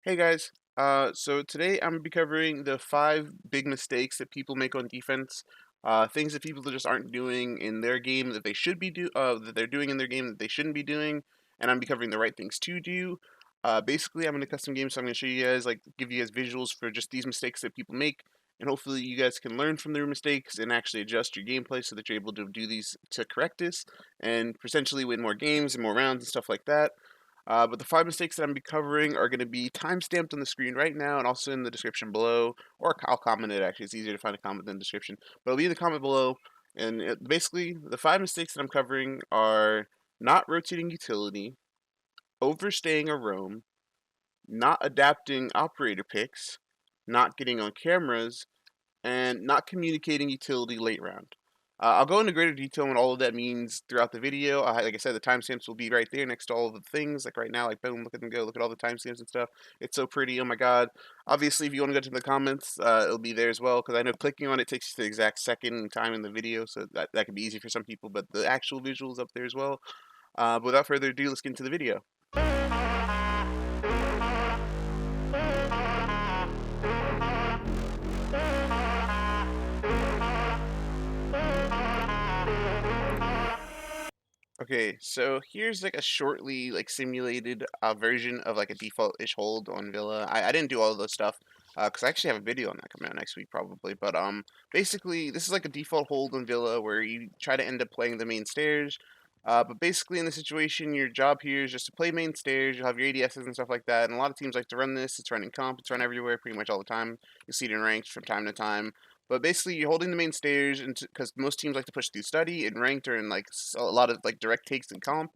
Hey guys, so today I'm gonna be covering the 5 big mistakes that people make on defense, things that people just aren't doing in their game that they should be that they're doing in their game that they shouldn't be doing, and I'm gonna be covering the right things to do. Basically, I'm in a custom game, so I'm gonna show you guys, like, give you guys visuals for just these mistakes that people make, and hopefully you guys can learn from their mistakes and actually adjust your gameplay so that you're able to do these to correct this, and potentially win more games and more rounds and stuff like that. But the 5 mistakes that I'm be covering are going to be timestamped on the screen right now and also in the description below, or I'll comment it actually. It's easier to find a comment than the description, but it'll be in the comment below. And basically, the 5 mistakes that I'm covering are not rotating utility, overstaying a roam, not adapting operator picks, not getting on cameras, and not communicating utility late round. I'll go into greater detail on all of that means throughout the video. Like I said, the timestamps will be right there next to all of the things. Like right now, like boom, look at them go. Look at all the timestamps and stuff. It's so pretty. Oh my god. Obviously, if you want to go to the comments, it'll be there as well. Because I know clicking on it takes you to the exact second and time in the video, so that can be easy for some people. But the actual visuals up there as well. But without further ado, let's get into the video. Okay, so here's like a shortly like simulated version of like a default-ish hold on Villa. I didn't do all of those stuff because I actually have a video on that coming out next week probably. But basically this is like a default hold on Villa where you try to end up playing the main stairs. But basically in the situation, your job here is just to play main stairs. You'll have your ADSs and stuff like that. And a lot of teams like to run this. It's run in comp. It's run everywhere pretty much all the time. You see it in ranks from time to time. But basically, you're holding the main stairs, and because most teams like to push through study and ranked or in like a lot of like direct takes and comp.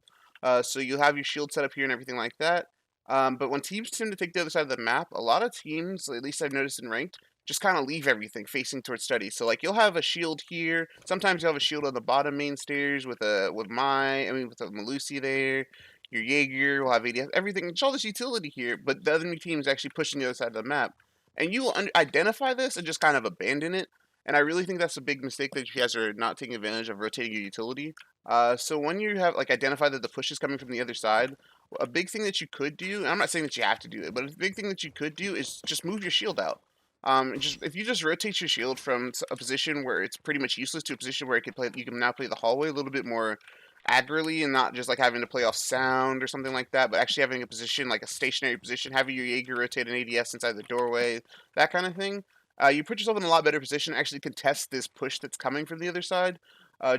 So you'll have your shield set up here and everything like that. But when teams tend to take the other side of the map, a lot of teams, at least I've noticed in ranked, just kind of leave everything facing towards study. So like you'll have a shield here. Sometimes you'll have a shield on the bottom main stairs with with a Malusi there. Your Jaeger will have ADS, everything. It's all this utility here, but the other team is actually pushing the other side of the map. And you will identify this and just kind of abandon it. And I really think that's a big mistake that you guys are not taking advantage of rotating your utility. So when you have like identified that the push is coming from the other side, a big thing that you could do, and I'm not saying that you have to do it, but a big thing that you could do is just move your shield out. Just if you just rotate your shield from a position where it's pretty much useless to a position where it can play, you can now play the hallway a little bit more aggrely and not just like having to play off sound or something like that, but actually having a position like a stationary position, having your Jaeger rotate an ADS inside the doorway, that kind of thing. You put yourself in a lot better position to actually contest this push that's coming from the other side,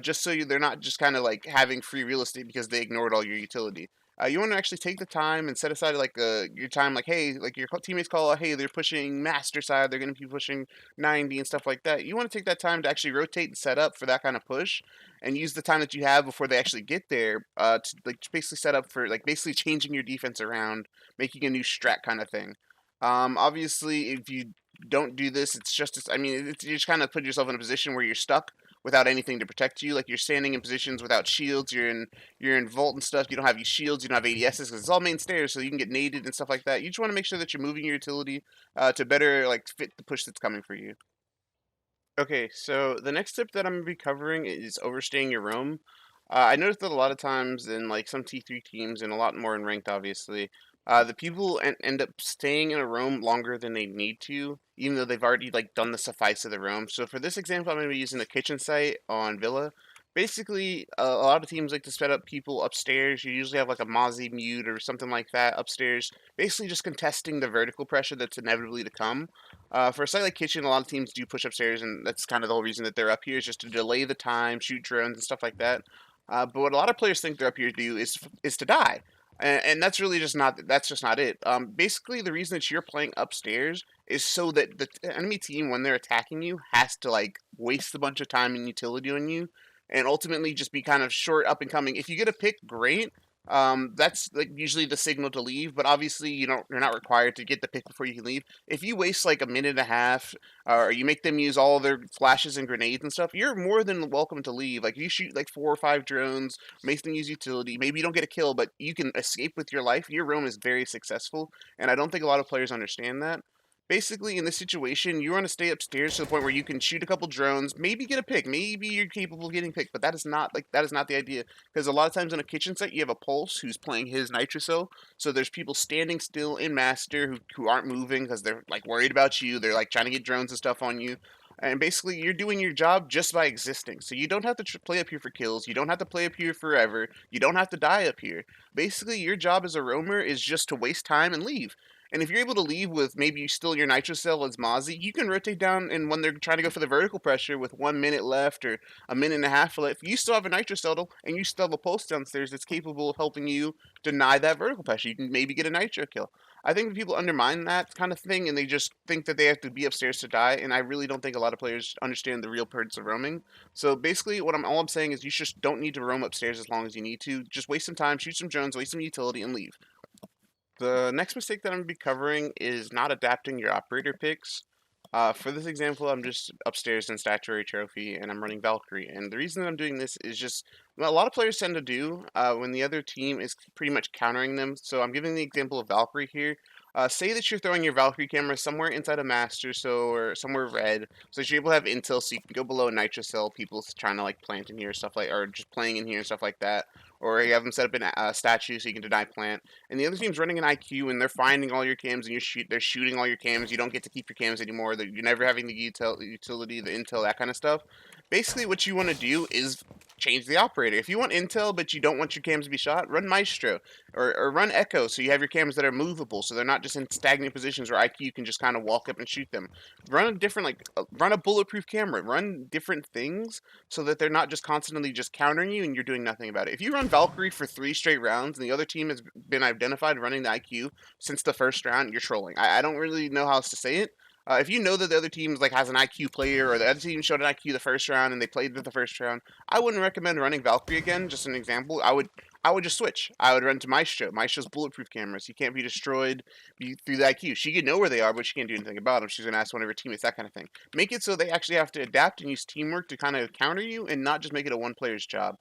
just so they're not just kind of like having free real estate because they ignored all your utility. You want to actually take the time and set aside like your time, like hey, like your teammates call out, hey, they're pushing master side, they're going to be pushing 90 and stuff like that. You want to take that time to actually rotate and set up for that kind of push, and use the time that you have before they actually get there to like basically set up for like basically changing your defense around, making a new strat kind of thing. Obviously, if you don't do this, it's just, I mean, you just kind of put yourself in a position where you're stuck without anything to protect you. Like you're standing in positions without shields. You're in vault and stuff. You don't have your shields. You don't have ADSs because it's all main stairs, so you can get naded and stuff like that. You just want to make sure that you're moving your utility to better like fit the push that's coming for you. Okay, so the next tip that I'm gonna be covering is overstaying your roam. I noticed that a lot of times in like some T3 teams and a lot more in ranked, obviously, the people end up staying in a roam longer than they need to, even though they've already like done the suffice of the roam. So for this example, I'm gonna be using the kitchen site on Villa. Basically, a lot of teams like to set up people upstairs. You usually have like a Mozzie mute or something like that upstairs, basically just contesting the vertical pressure that's inevitably to come. For a site like Kitchen, a lot of teams do push upstairs, and that's kind of the whole reason that they're up here is just to delay the time, shoot drones and stuff like that. But what a lot of players think they're up here to do is to die, and that's really just not it. Basically, the reason that you're playing upstairs is so that the enemy team, when they're attacking you, has to like waste a bunch of time and utility on you, and ultimately just be kind of short up and coming. If you get a pick, great. That's like usually the signal to leave, but obviously you're not required to get the pick before you can leave. If you waste like a minute and a half, or you make them use all their flashes and grenades and stuff, you're more than welcome to leave. Like if you shoot like 4 or 5 drones, make them use utility. Maybe you don't get a kill, but you can escape with your life. Your roam is very successful, and I don't think a lot of players understand that. Basically, in this situation, you want to stay upstairs to the point where you can shoot a couple drones, maybe get a pick, maybe you're capable of getting picked, but that is not the idea. Because a lot of times on a kitchen site, you have a pulse who's playing his nitrocell, so there's people standing still in master who aren't moving because they're like worried about you. They're like trying to get drones and stuff on you. And basically, you're doing your job just by existing. So you don't have to play up here for kills. You don't have to play up here forever. You don't have to die up here. Basically, your job as a roamer is just to waste time and leave. And if you're able to leave with maybe still your nitro cell as Mozzie, you can rotate down, and when they're trying to go for the vertical pressure with 1 minute left or a minute and a half left, you still have a nitro cell and you still have a pulse downstairs that's capable of helping you deny that vertical pressure. You can maybe get a nitro kill. I think people undermine that kind of thing and they just think that they have to be upstairs to die. And I really don't think a lot of players understand the real purpose of roaming. So basically, all I'm saying is you just don't need to roam upstairs as long as you need to. Just waste some time, shoot some drones, waste some utility, and leave. The next mistake that I'm going to be covering is not adapting your operator picks. For this example, I'm just upstairs in Statuary Trophy and I'm running Valkyrie. And the reason that I'm doing this is just what a lot of players tend to do when the other team is pretty much countering them. So I'm giving the example of Valkyrie here. Say that you're throwing your Valkyrie camera somewhere inside a master, so or somewhere red, so that you're able to have intel, so you can go below a nitro cell. People trying to like plant in here, stuff like, or just playing in here and stuff like that. Or you have them set up in a statue so you can deny plant. And the other team's running an IQ and they're finding all your cams and they're shooting all your cams. You don't get to keep your cams anymore. You're never having the utility, the intel, that kind of stuff. Basically, what you want to do is change the operator. If you want intel but you don't want your cams to be shot, run Maestro or run Echo so you have your cams that are movable so they're not just in stagnant positions where IQ can just kind of walk up and shoot them. Run a different run a bulletproof camera. Run different things so that they're not just constantly just countering you and you're doing nothing about it. If you run Valkyrie for 3 straight rounds and the other team has been identified running the IQ since the first round, you're trolling. I don't really know how else to say it. If you know that the other team like has an IQ player or the other team showed an IQ the first round and they played the first round, I wouldn't recommend running Valkyrie again. Just an example, I would just switch. I would run to Maestro. Maestro's bulletproof cameras. He can't be destroyed through the IQ. She can know where they are, but she can't do anything about them. She's gonna ask one of her teammates, that kind of thing. Make it so they actually have to adapt and use teamwork to kind of counter you, and not just make it a one player's job.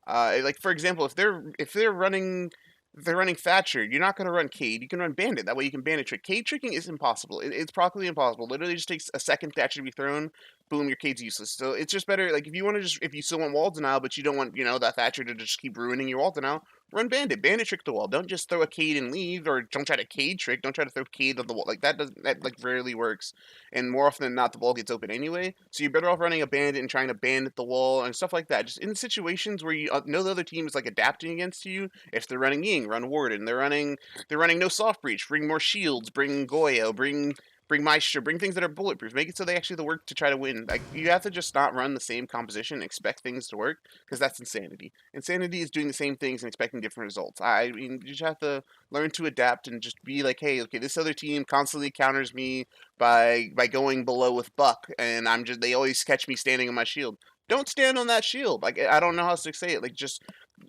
Like for example, if they're running Thatcher, you're not going to run Cade. You can run Bandit. That way you can Bandit trick. Cade tricking is impossible. It's practically impossible. Literally just takes a second Thatcher to be thrown. Boom, your Cade's useless. So it's just better, like, if you still want wall denial, but you don't want, that Thatcher to just keep ruining your wall denial, run Bandit. Bandit trick the wall. Don't just throw a Cade and leave, or don't try to Cade trick. Don't try to throw Cade on the wall. Like, that rarely works. And more often than not, the wall gets open anyway. So you're better off running a Bandit and trying to bandit the wall and stuff like that. Just in situations where you know the other team is, like, adapting against you. If they're running Ying, run Warden. They're running no soft breach. Bring more shields. Bring Goyo. Bring Maestro, bring things that are bulletproof. Make it so they actually have to work to try to win. Like, you have to just not run the same composition and expect things to work, because that's insanity. Insanity is doing the same things and expecting different results. I mean, you just have to learn to adapt and just be like, hey, okay, this other team constantly counters me by going below with Buck, and they always catch me standing on my shield. Don't stand on that shield. Like, I don't know how to say it. Like, just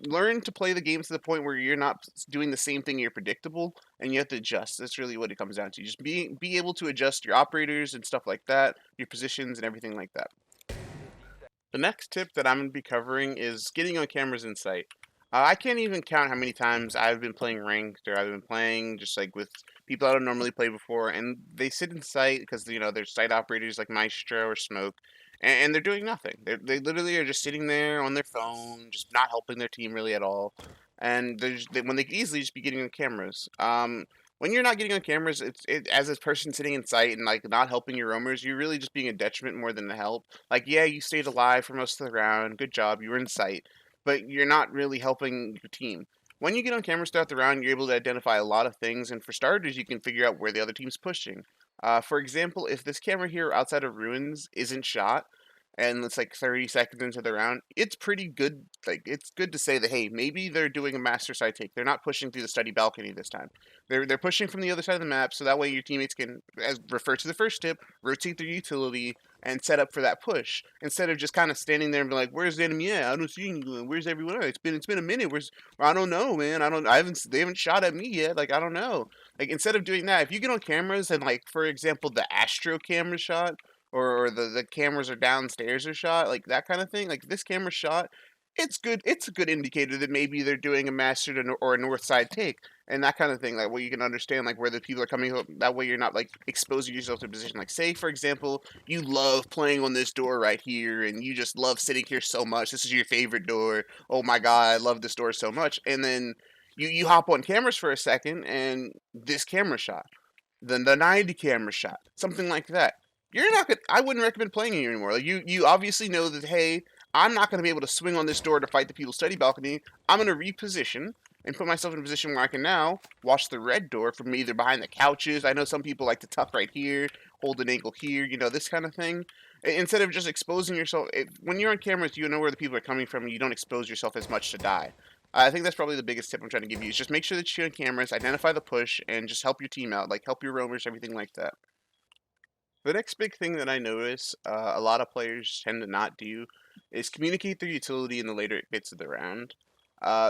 learn to play the game to the point where you're not doing the same thing you're predictable, and you have to adjust. That's really what it comes down to. Just be able to adjust your operators and stuff like that, your positions and everything like that. The next tip that I'm going to be covering is getting on cameras in sight. I can't even count how many times I've been playing ranked, or I've been playing just like with people I don't normally play before, and they sit in sight because they're site operators like Maestro or Smoke, and they're doing nothing. They literally are just sitting there on their phone, just not helping their team really at all. And when they could easily just be getting on cameras. When you're not getting on cameras, as a person sitting in sight and like not helping your roamers, you're really just being a detriment more than a help. Like, yeah, you stayed alive for most of the round, good job, you were in sight, but you're not really helping your team. When you get on cameras throughout the round, you're able to identify a lot of things, and for starters, you can figure out where the other team's pushing. For example, if this camera here outside of ruins isn't shot, and it's like 30 seconds into the round, it's pretty good. Like, it's good to say that, hey, maybe they're doing a master side take. They're not pushing through the study balcony this time. They're pushing from the other side of the map, so that way your teammates can, as refer to the first tip, rotate their utility and set up for that push, instead of just kind of standing there and be like, "Where's the enemy at? I don't see anyone. Where's everyone at? It's been a minute. I don't know, man. They haven't shot at me yet. Like, I don't know." Like, instead of doing that, if you get on cameras and, like, for example, the Astro camera shot, or the cameras are downstairs or shot, like that kind of thing. Like, this camera shot, it's good. It's a good indicator that maybe they're doing a master or a north side take. and that kind of thing. Like, where you can understand like where the people are coming from. That way, you're not like exposing yourself to a position. Like, say for example, you love playing on this door right here, and you just love sitting here so much. This is your favorite door. Oh my god, I love this door so much. And then you hop on cameras for a second, and this camera shot, then the 90 camera shot, something like that. You're not gonna. I wouldn't recommend playing it anymore. Like you obviously know that hey, I'm not gonna be able to swing on this door to fight the people study balcony. I'm gonna reposition and put myself in a position where I can now watch the red door from either behind the couches. I know some people like to tuck right here, hold an ankle here, this kind of thing. Instead of just exposing yourself, when you're on cameras, you know where the people are coming from. You don't expose yourself as much to die. I think that's probably the biggest tip I'm trying to give you is just make sure that you're on cameras, identify the push, and just help your team out, like help your roamers, everything like that. The next big thing that I notice a lot of players tend to not do is communicate their utility in the later bits of the round.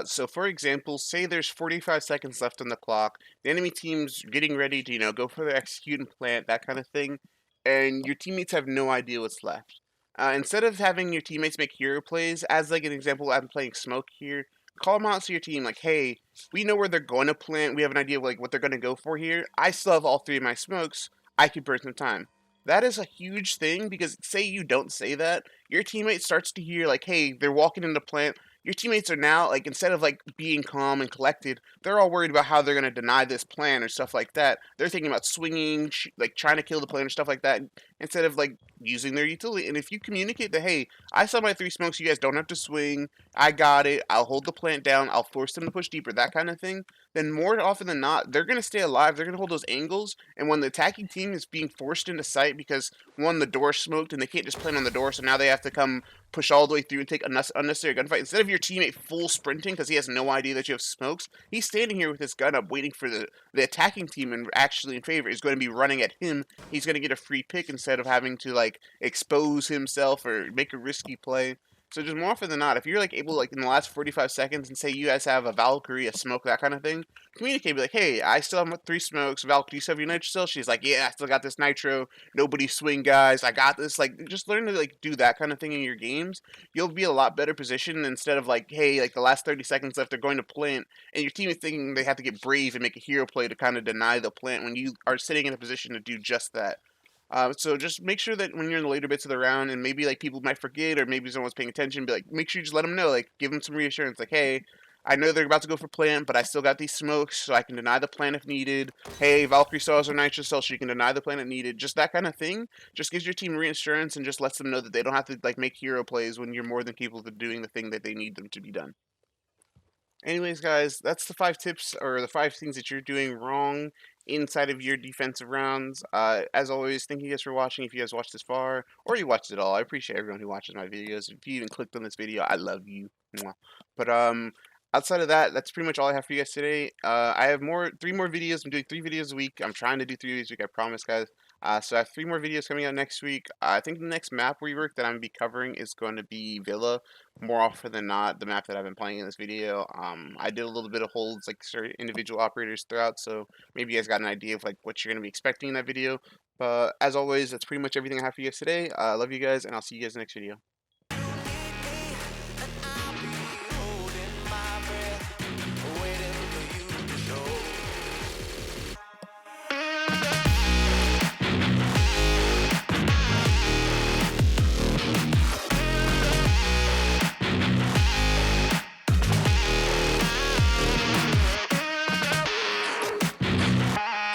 So, for example, say there's 45 seconds left on the clock, the enemy team's getting ready to, go for their execute and plant, that kind of thing, and your teammates have no idea what's left. Instead of having your teammates make hero plays, as like an example, I'm playing smoke here, call them out to your team like, hey, we know where they're going to plant, we have an idea of like what they're going to go for here. I still have all three of my smokes, I could burn some time. That is a huge thing because say you don't say that, your teammate starts to hear like, hey, they're walking into plant. Your teammates are now like instead of like being calm and collected, they're all worried about how they're gonna deny this plan or stuff like that. They're thinking about swinging, like trying to kill the plan or stuff like that, instead of like using their utility. And if you communicate that, hey, I saw my three smokes, you guys don't have to swing. I got it. I'll hold the plant down. I'll force them to push deeper. That kind of thing. Then more often than not, they're gonna stay alive. They're gonna hold those angles. And when the attacking team is being forced into sight because one, the door smoked and they can't just plant on the door, so now they have to come push all the way through and take unnecessary gunfight. Instead of your teammate full sprinting because he has no idea that you have smokes, he's standing here with his gun up waiting for the attacking team and actually in favor is going to be running at him. He's going to get a free pick instead of having to like expose himself or make a risky play. So just more often than not, if you're like able like in the last 45 seconds and say you guys have a Valkyrie, a smoke, that kind of thing, communicate, be like, hey, I still have three smokes. Valkyrie, do you still have your nitro still? She's like, yeah, I still got this nitro. Nobody swing, guys. I got this. Like, just learn to like do that kind of thing in your games. You'll be a lot better positioned instead of like, hey, like the last 30 seconds left, they're going to plant, and your team is thinking they have to get brave and make a hero play to kind of deny the plant when you are sitting in a position to do just that. So just make sure that when you're in the later bits of the round, and maybe like people might forget, or maybe someone's paying attention, be like, make sure you just let them know, like, give them some reassurance, like, hey, I know they're about to go for plant, but I still got these smokes, so I can deny the plant if needed. Hey, Valkyrie still has her nitro cell, so you can deny the plant if needed. Just that kind of thing. Just gives your team reassurance and just lets them know that they don't have to like make hero plays when you're more than capable of doing the thing that they need them to be done. Anyways, guys, that's the 5 tips or the 5 things that you're doing wrong inside of your defensive rounds. As always, thank you guys for watching. If you guys watched this far or you watched it all, I appreciate everyone who watches my videos. If you even clicked on this video, I love you. Mwah. But outside of that, that's pretty much all I have for you guys today. I have 3 more videos. I'm doing 3 videos a week. I'm trying to do 3 videos a week. I promise, guys. So I have 3 more videos coming out next week. I think the next map rework that I'm going to be covering is going to be Villa. More often than not, the map that I've been playing in this video. I did a little bit of holds, like certain individual operators throughout, so maybe you guys got an idea of like what you're going to be expecting in that video. But as always, that's pretty much everything I have for you guys today. I love you guys, and I'll see you guys in the next video.